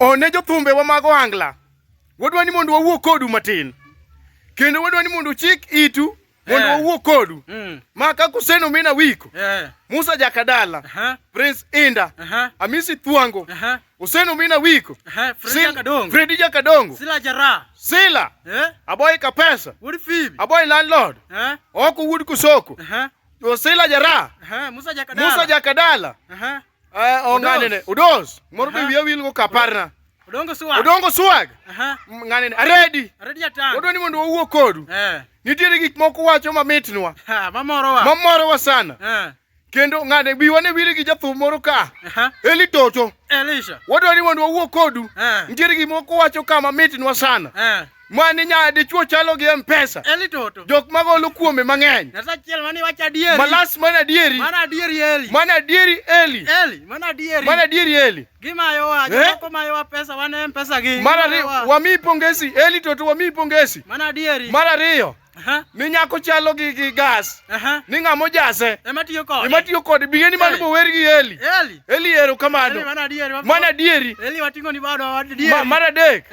one jothumbe wa mago angla. Wadwa ni mondo wawuo kodu matin. Kendo wadwa ni mondo chik itu mondo wawuo kodu. Ma ka kuseno mina wiko. Musa Jakadala. Prince Inda. Amisi Thuango. Useno mina wiko. Freddy Jakadongo. Sila. Aboy Kapesa. Aboy Landlord. Oko Wood Kusoko. Sila Jara. Musa Jakadala. Onganene. Udos. Moro be wil go kaparna. Odongo swag. Ngane aredi. Odoni mondo wawuo kodu. Nitiere gik moko wacho mamitnwa. Mamorowa sana. Kendo ngane biwane wili gi jathum moro ka. Eli Toto. Wadwani mondo wawuo kodu. Nitiere gik moko wacho ka mamitnwa sana. Mani nya dichuo chalo gi M-Pesa. Eli Toto. Jok magolo kuome mang'eny. Nasachiel mani wacha adieri. Malas mana adieri. Mana adieri Eli. Mana adieri Eli. Mana adieri. Mana adieri Eli. Gimayowa, joko mayowa pesa wane M-Pesa gi. Mana wami pongesi Eli Toto wami pongesi. Mana adieri. Mana riyo. Ni nyako chalo gi gas. Ni ng'amo jase. Ematiyo kode. Bigeni mani bower gi Eli ero kamano. Eli mana adieri. Mana adieri. Eli watingo ni bado adieri. Mana dek.